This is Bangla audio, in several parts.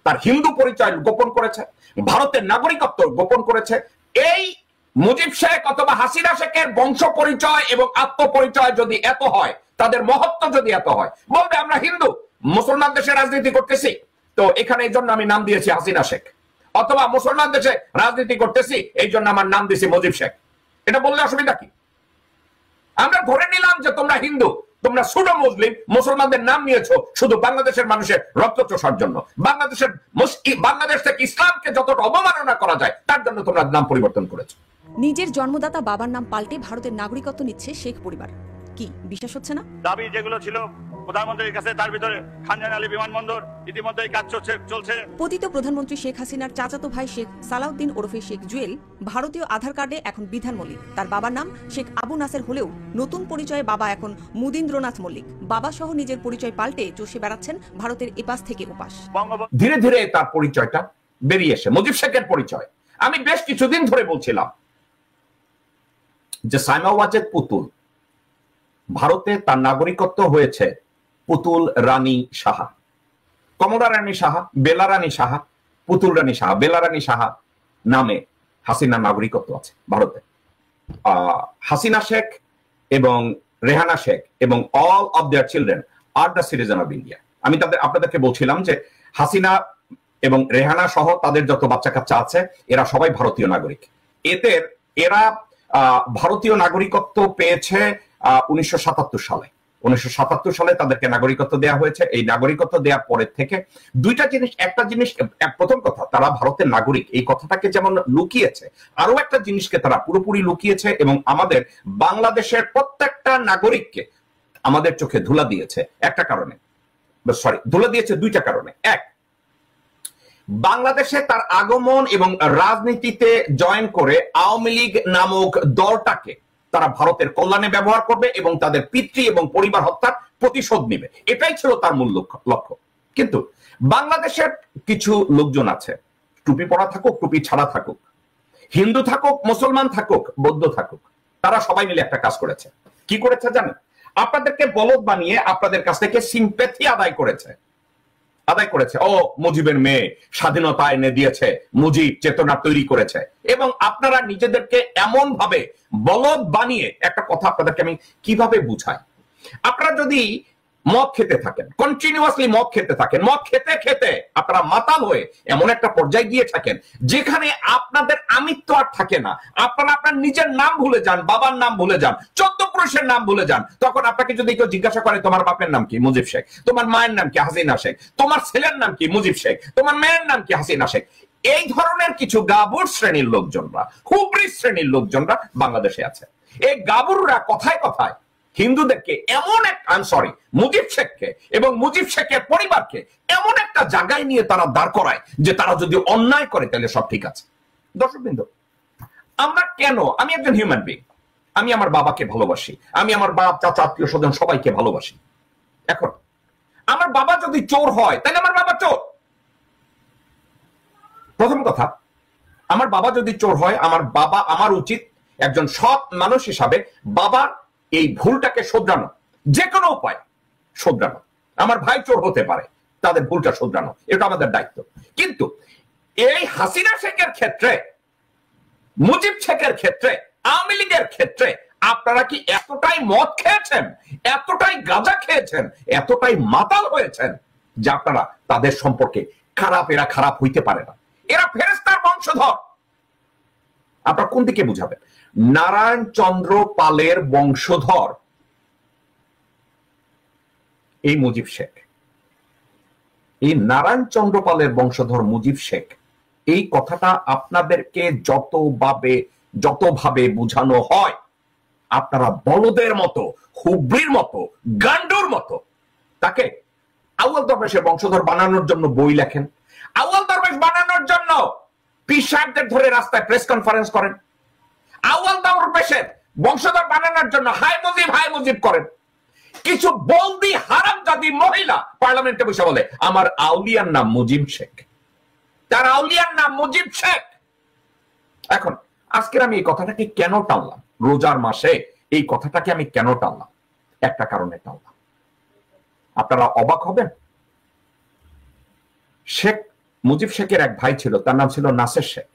তার হিন্দু পরিচয় গোপন করেছে, ভারতের নাগরিকত্ব গোপন করেছে। এই মুজিব শেখ অথবা হাসিনা শেখের বংশ পরিচয় এবং আত্মপরিচয় যদি এত হয়, তাদের মহত্ব যদি এত হয়, বলবে আমরা হিন্দু মুসলমান দেশে রাজনীতি করতেছি, তো এখানে এই জন্য আমি নাম দিয়েছি হাসিনা শেখ, অথবা মুসলমান দেশে রাজনীতি করতেছি এই জন্য আমার নাম দিয়েছি মুজিব শেখ। এটা বললে অসুবিধা কি? আমরা ধরে নিলাম যে তোমরা হিন্দু, তোমরা সুডো মুসলিম, মুসলমানদের নাম নিয়েছো শুধু বাংলাদেশের মানুষের রক্ত চোষার জন্য, বাংলাদেশ থেকে ইসলামকে যতটা অবমাননা করা যায় তার জন্য তোমরা নাম পরিবর্তন করেছো। নিজের জন্মদাতা বাবার নাম পাল্টে ভারতের নাগরিকত্ব নিচ্ছে শেখ পরিবার, কি বিশ্বাস হচ্ছে না? দাবি যেগুলো ছিল প্রধানমন্ত্রীর কাছে, তার ভিতরে খানজান আলী বিমানবন্দর ইতিমধ্যেই কাজ চলছে। পতিত প্রধানমন্ত্রী শেখ হাসিনার চাচাতো ভাই শেখ সালাউদ্দিন ওরফে শেখ জুয়েল ভারতীয় আধার কার্ডে এখন বিধান মল্লিক। তার বাবার নাম শেখ আবু নাসের হলেও নতুন পরিচয়ে বাবা এখন মুদিন্দ্রনাথ মল্লিক। বাবা সহ নিজের পরিচয় পাল্টে চষে বেড়াচ্ছেন ভারতের এপাশ থেকে ওপাশ। ধীরে ধীরে তার পরিচয়টা বেরিয়ে এসে মুজিব শেখের পরিচয়। আমি বেশ কিছুদিন ধরে বলছিলাম যে সাইমা ওয়াজেদ পুতুল, ভারতে তার নাগরিকত্ব হয়েছে পুতুল রানী সাহা, কমলা রানী সাহা, বেলা রানী সাহা, পুতুল রানী সাহা, বেলা রানী সাহা নামে হাসিনার নাগরিকত্ব আছে ভারতে। হাসিনা শেখ এবং রেহানা শেখ এবং all of their children are the citizen of India. আমি আপনাদেরকে বলছিলাম যে হাসিনা এবং রেহানা সহ তাদের যত বাচ্চা কাচ্চা আছে এরা সবাই ভারতীয় নাগরিক। এরা ভারতীয় নাগরিকত্ব পেয়েছে 1977 সালে। 1977 সালে তাদেরকে নাগরিকত্ব দেওয়া হয়েছে। এই নাগরিকত্ব দেওয়ার পরের থেকে দুইটা জিনিস, একটা জিনিস, প্রথম কথা তারা ভারতের নাগরিক এই কথাটাকে যেমন লুকিয়েছে, আরো একটা জিনিসকে তারা পুরোপুরি লুকিয়েছে এবং আমাদের বাংলাদেশের প্রত্যেকটা নাগরিককে আমাদের চোখে ধুলা দিয়েছে একটা কারণে, ধুলা দিয়েছে দুইটা কারণে। এক, বাংলাদেশে তার আগমন এবং রাজনীতিতে জয়েন করে আওয়ামী লীগ নামক দলটাকে তারা ভারতের কল্যাণে ব্যবহার করবে এবং তাদের পিতৃ এবং পরিবার হত্যার প্রতিশোধ নেবে, এটাই ছিল তার মূল লক্ষ্য। কিন্তু বাংলাদেশের কিছু লোকজন আছে, টুপি পরা থাকুক টুপি ছাড়া থাকুক, হিন্দু থাকুক মুসলমান থাকুক বৌদ্ধ থাকুক, তারা সবাই মিলে একটা কাজ করেছে। কি করেছে জানেন? আপনাদেরকে বলদ বানিয়ে আপনাদের কাছ থেকে সিম্প্যাথি আদায় করেছে। ও মুজিবের মেয়ে স্বাধীনতা এনে দিয়েছে, মুজিব চেতনা তৈরি করেছে, এবং আপনারা নিজেদেরকে এমন ভাবে বলদ বানিয়ে একটা কথা আপনাদেরকে আমি কিভাবে বুঝাই। আপনারা যদি মদ খেতে থাকেন, কন্টিনিউয়াসলি মদ খেতে থাকেন, মদ খেতে খেতে আপনারা মাতাল হয়ে এমন একটা পর্যায়ে গিয়ে থাকেন যেখানে আপনাদের আমিত্ব আর থাকে না, আপনারা আপনার নিজের নাম ভুলে যান, বাবার নাম ভুলে যান, 14 পুরুষের নাম ভুলে যান। তখন আপনাকে যদি কেউ জিজ্ঞাসা করে তোমার বাপের নাম কি? মুজিব শেখ। তোমার মায়ের নাম কি? হাসিনা শেখ। তোমার ছেলের নাম কি? মুজিব শেখ। তোমার মেয়ের নাম কি? হাসিনা শেখ। এই ধরনের কিছু গাবুর শ্রেণীর লোকজনরা, হুবরি শ্রেণীর লোকজনরা বাংলাদেশে আছে। এই গাবুররা কথায় কথায় হিন্দুদেরকে এমন একটা, মুজিব শেখকে এবং মুজিব শেখের পরিবারকে এমন একটা জায়গায় নিয়ে তারা দাঁড় করায় যে তারা যদি অন্যায় করে তাহলে সব ঠিক আছে। দর্শকবৃন্দ, আমরা কেন, আমি একজন হিউম্যান বিং, আমি আমার বাবাকে ভালোবাসি, আমি আমার বাপ চাচা আত্মীয় স্বজন সবাইকে ভালোবাসি। এখন আমার বাবা যদি চোর হয় তাহলে আমার বাবা চোর। প্রথম কথা, আমার বাবা যদি চোর হয় আমার উচিত একজন সৎ মানুষ হিসাবে বাবার এই ভুলটাকে শোধরানো, যে কোনো উপায় শোধরানো। আমার ভাই চোর হতে পারে, তাদের ভুলটা শোধরানো, এটা আমাদের দায়িত্ব। কিন্তু এই হাসিনা শেখের ক্ষেত্রে, মুজিব শেখের ক্ষেত্রে, আওয়ামী লীগের ক্ষেত্রে আপনারা কি এতটাই মদ খেয়েছেন, এতটাই গাঁজা খেয়েছেন, এতটাই মাতাল হয়েছেন যে আপনারা তাদের সম্পর্কে এরা খারাপ হইতে পারে না। এরা ফেরেশতার বংশধর। আপনারা কোন দিকে বুঝাবেন? নারায়ণ চন্দ্র পালের বংশধর এই মুজিব শেখ, এই নারায়ণ চন্দ্র পালের বংশধর মুজিব শেখ। এই কথাটা আপনাদেরকে যতভাবে বুঝানো হয় আপনারা বলদের মতো, হুবরির মতো, গান্ডুর মতো তাকে আউয়াল দরবেশের বংশধর বানানোর জন্য বই লেখেন, আউয়াল দরবেশ বানানোর জন্য পীর সাহেবদের ধরে রাস্তায় প্রেস কনফারেন্স করেন, আউয়াল দরবেশের বংশধর বানানোর জন্য হাই মুজিব করেন। কিছু বলদি হারামজাদি মহিলা পার্লামেন্টে বসে বলে আমার আউলিয়ার নাম মুজিব শেখ, তার আউলিয়ার নাম মুজিব শেখ। এখন আজকের আমি এই কথাটাকে কেন টানলাম, রোজার মাসে এই কথাটাকে আমি কেন টানলাম? একটা কারণে টানলাম, আপনারা অবাক হবেন। শেখ মুজিব শেখের এক ভাই ছিল, তার নাম ছিল নাসের শেখ।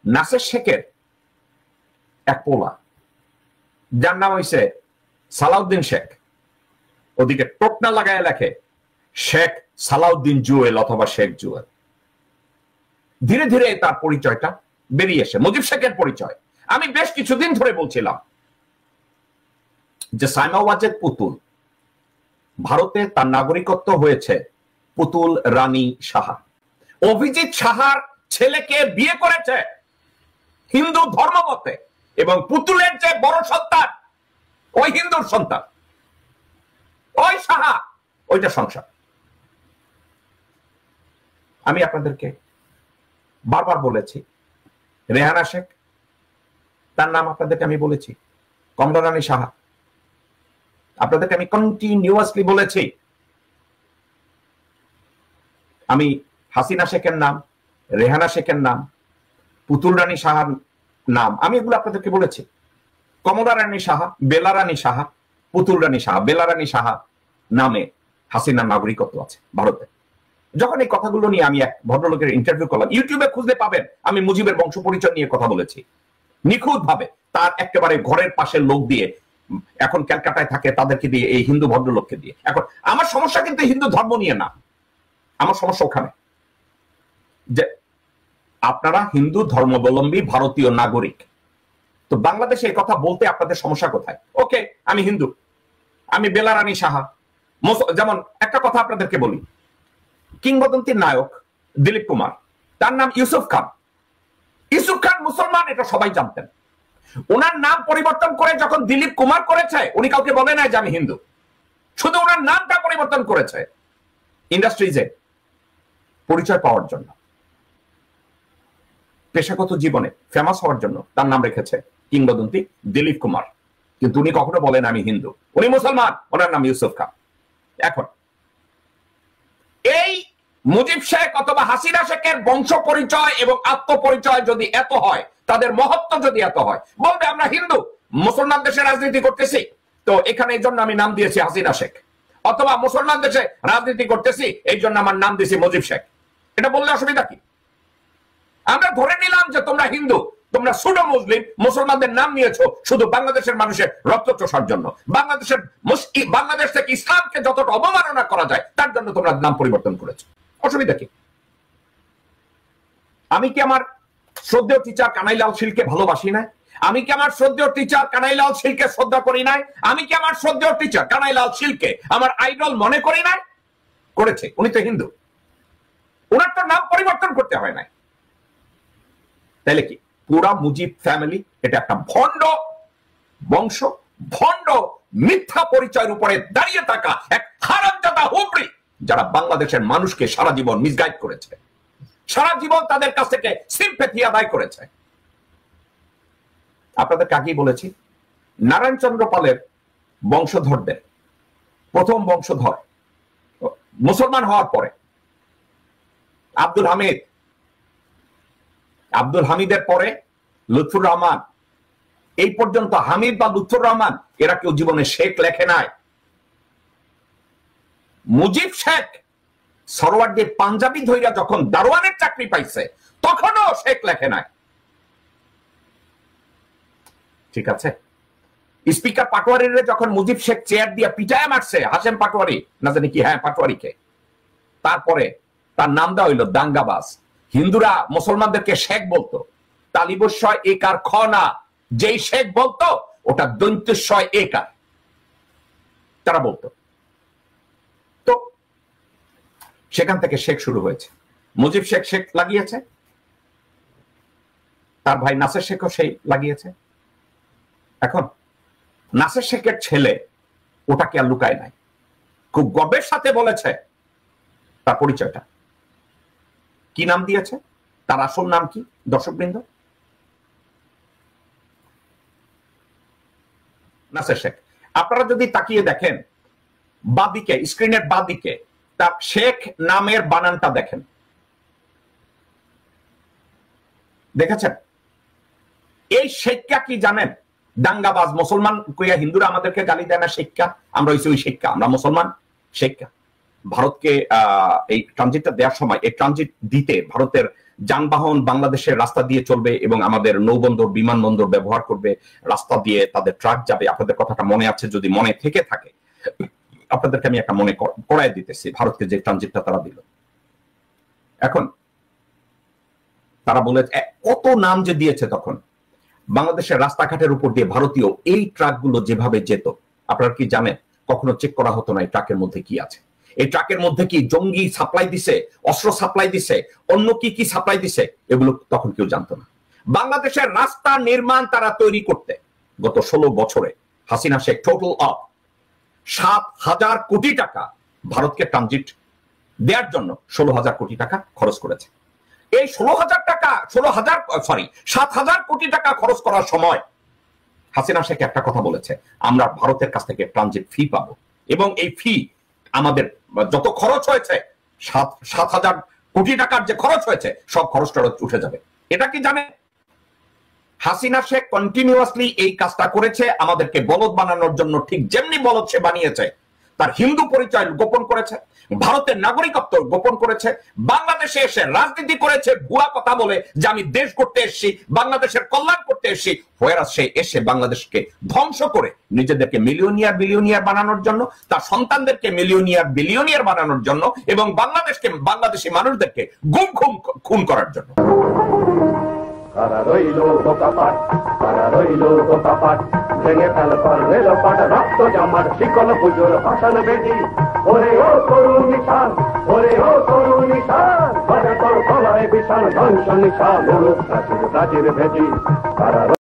নাসের শেখের এক পোলা, যার নাম হইছে সালাউদ্দিন শেখ, ওদিকে টোকনা লাগায় লেখে শেখ সালাউদ্দিন জুয়েল অথবা শেখ জুয়েল। ধীরে ধীরে তার পরিচয়টা বেরিয়ে এসে মুজিব শেখের পরিচয়। আমি বেশ কিছুদিন ধরে বলছিলাম যে সাইমা ওয়াজেদ পুতুল ভারতে তার নাগরিকত্ব হয়েছে পুতুল রানী সাহা। অভিজিৎ সাহার ছেলেকে বিয়ে করেছে হিন্দু ধর্মমতে, এবং পুতুলের যে বড় সন্তান ওই হিন্দুর সন্তান, ওই সাহা, ওইটা সংসার। আমি আপনাদেরকে বারবার বলেছি রেহানা শেখ, তার নাম আপনাদেরকে আমি বলেছি, কমলা রানী সাহা আপনাদেরকে আমি কন্টিনিউয়াসলি বলেছি। আমি হাসিনা শেখের নাম, রেহানা শেখের নাম, পুতুল রানী সাহার নাম, আমি এগুলো আপনাদেরকে বলেছি। কমলা রানী সাহা, বেলা রানী সাহা, পুতুল রানী সাহা, বেলা রানী সাহা নামে হাসিনার নাগরিকত্ব আছে ভারতে। যখন এই কথাগুলো নিয়ে আমি এক ভদ্রলোকের ইন্টারভিউ করলাম, ইউটিউবে খুঁজতে পাবেন, আমি মুজিবের বংশ পরিচয় নিয়ে কথা বলেছি নিখুঁত ভাবে, তার একেবারে ঘরের পাশের লোক দিয়ে, এখন ক্যালকাটায় থাকে তাদেরকে দিয়ে, এই হিন্দু ভদ্রলোককে দিয়ে। এখন আমার সমস্যা কিন্তু হিন্দু ধর্ম নিয়ে না, আমার সমস্যা ওখানে যে আপনারা হিন্দু ধর্মাবলম্বী ভারতীয় নাগরিক, তো বাংলাদেশে এই কথা বলতে আপনাদের সমস্যা কোথায়? ওকে, আমি হিন্দু, আমি বেলা রানী সাহা। যেমন একটা কথা আপনাদেরকে বলি, কিংবদন্তির নায়ক দিলীপ কুমার, তার নাম ইউসুফ খান। ইউসুফ খান মুসলমান, এটা সবাই জানতেন। ওনার নাম পরিবর্তন করে যখন দিলীপ কুমার করেছে, উনি কাউকে বলে নাই যে আমি হিন্দু, শুধু ওনার নামটা পরিবর্তন করেছে ইন্ডাস্ট্রিজে পরিচয় পাওয়ার জন্য, পেশাগত জীবনে ফেমাস হওয়ার জন্য তার নাম রেখেছে কিংবদন্তি দিলীপ কুমার। কিন্তু উনি কখনো বলেন আমি হিন্দু, উনি মুসলমান, ওনার নাম ইউসুফ খান। এখন এই মুজিব শেখ অথবা হাসিনা শেখের বংশ পরিচয় এবং আত্মপরিচয় যদি এত হয়, তাদের মহত্ব যদি এত হয়, বলবে আমরা হিন্দু মুসলমান দেশে রাজনীতি করতেছি, তো এখানে এই জন্য আমি নাম দিয়েছি হাসিনা শেখ, অথবা মুসলমান দেশে রাজনীতি করতেছি এই জন্য আমার নাম দিয়েছি মুজিব শেখ। এটা বললে অসুবিধা কি? আমরা ধরে নিলাম যে তোমরা হিন্দু, তোমরা সুডো মুসলিম, মুসলমানদের নাম নিয়েছো শুধু বাংলাদেশের মানুষের রক্ত চোষার জন্য, বাংলাদেশ থেকে ইসলামকে যতটা অবমাননা করা যায় তার জন্য তোমরা নাম পরিবর্তন করেছো। অসুবিধা কি? আমি কি আমার শ্রদ্ধেয় টিচার কানাইলাল শীলকে ভালোবাসি না? আমি কি আমার শ্রদ্ধেয় টিচার কানাইলাল শীলকে শ্রদ্ধা করি নাই? আমি কি আমার শ্রদ্ধেয় টিচার কানাইলাল শীলকে আমার আইডল মনে করি নাই? করেছে, উনি তো হিন্দু, ওনার তো নাম পরিবর্তন করতে হয় নাই। তাইলে কি পুরা মুজিব ফ্যামিলি এটা একটা ভণ্ড বংশ, ভণ্ড মিথ্যা পরিচয়ের উপরে দাঁড়িয়ে থাকা এক হারামজাদা হুবড়ি, যারা বাংলাদেশের মানুষকে সারা জীবন মিসগাইড করেছে, সারা জীবন তাদের কাছ থেকে সিম্প্যাথি আদায় করেছে। আপনাদেরকে আগেই বলেছি, নারায়ণ চন্দ্র পালের বংশধরদের প্রথম বংশধর মুসলমান হওয়ার পরে আব্দুল হামিদের পরে লুৎফুর রহমান, এই পর্যন্ত হামিদ বা লুৎফুর রহমান এরা কেউ জীবনে শেখ লেখে নাই। মুজিব শেখ সরওয়ার্দীর পাঞ্জাবি ধইরা যখন দারোয়ানের চাকরি পাইছে তখনও শেখ লেখে নাই। ঠিক আছে, স্পিকার পাটোয়ারিরে যখন মুজিব শেখ চেয়ার দিয়ে পিটায় মারছে, হাসেম পাটোয়ারি না জানি কি, হ্যাঁ পাটোয়ারিকে, তারপরে তার নাম দেওয়া হইল দাঙ্গাবাজ। হিন্দুরা মুসলমানদেরকে শেখ বলতো, তালিবস্বয় একার খ না, যেই শেখ বলতো ওটা দন্ত্যস্বয় একার, তারা বলতো। তো সেখান থেকে শেখ শুরু হয়েছে। মুজিব শেখ শেখ লাগিয়েছে, তার ভাই নাসের শেখও সেই লাগিয়েছে। এখন নাসের শেখের ছেলে ওটাকে আর লুকায় নাই, খুব গর্বের সাথে বলেছে তার পরিচয়টা কি নাম দিয়েছে, তার আসল নাম কি দর্শকবৃন্দ? নাসের শেখ। আপনারা যদি তাকিয়ে দেখেন বাদিকে, স্ক্রিনের বাদিকে তার শেখ নামের বানানটা দেখেন, দেখেছেন? এই শেখা কি জানেন? দাঙ্গাবাজ মুসলমান কইয়া হিন্দুরা আমাদেরকে গালি দেয় না, শেখা আমরা হইছি ওই শেখা, আমরা মুসলমান শেখা। ভারতকে এই ট্রানজিটটা দেওয়ার সময় এই ট্রানজিট দিতে ভারতের যানবাহন বাংলাদেশের রাস্তা দিয়ে চলবে এবং আমাদের নৌবন্দর বিমানবন্দর ব্যবহার করবে, রাস্তা দিয়ে তাদের ট্রাক যাবে। আপনাদের কথাটা মনে আছে, যদি মনে থেকে থাকে আপনাদেরকে আমি একটা মনে করায় দিতেছি ভারতকে যে ট্রানজিটটা তারা দিল। এখন তারা বলে কত নাম যে দিয়েছে, তখন বাংলাদেশের রাস্তাঘাটের উপর দিয়ে ভারতীয় এই ট্রাকগুলো যেভাবে যেত, আপনারা কি জানেন কখনো চেক করা হতো না এই ট্রাকের মধ্যে কি আছে। এই ট্রাকের মধ্যে কি জঙ্গি সাপ্লাই দিছে, অস্ত্র সাপ্লাই দিছে, অন্য কি কি সাপ্লাই দিছে, এগুলো তখন কেউ জানতো না। বাংলাদেশের রাস্তা নির্মাণ তারা তৈরি করতে গত 16 বছরে হাসিনা শেখ টোটাল অফ 7,000 কোটি টাকা ভারতকে ট্রানজিট দেওয়ার জন্য 16,000 কোটি টাকা খরচ করেছে। এই 7,000 কোটি টাকা খরচ করার সময় হাসিনা শেখ একটা কথা বলেছে, আমরা ভারতের কাছ থেকে ট্রানজিট ফি পাবো এবং এই ফি আমাদের যত খরচ হয়েছে 7,000 কোটি টাকার যে খরচ হয়েছে সব খরচটা উঠে যাবে। এটা কি জানে? হাসিনা শেখ কন্টিনিউয়াসলি এই কাজটা করেছে আমাদেরকে বলদ বানানোর জন্য, ঠিক যেমনি বলদ সে বানিয়েছে। তার হিন্দু পরিচয় গোপন করেছে, ভারতের নাগরিকত্ব গোপন করেছে, বাংলাদেশে এসে রাজনীতি করেছে ভুয়া কথা বলে যে আমি দেশ করতে এসেছি, বাংলাদেশের কল্যাণ করতে এসেছি। হোয়ারাস সে এসে বাংলাদেশকে ধ্বংস করে নিজেদেরকে মিলিয়নিয়ার বিলিয়নিয়ার বানানোর জন্য, তার সন্তানদেরকে মিলিয়নিয়ার বিলিয়নিয়ার বানানোর জন্য এবং বাংলাদেশকে বাংলাদেশি মানুষদেরকে গুম খুন করার জন্য। কারা রইল বোকাপাট, কারা রইল বোকাপাট, ভেঙে ফেল পর রেল পাট, রক্ত জামার শিকল পুজোর ভাষণ বেদি। ওরে ও তরুণ নিশান, ওরে ও তরুণ নিশান, বাজে তোর গলায় বিশাল ধ্বংস নিশান, প্রাচীর প্রাচীর ভেদি। কারা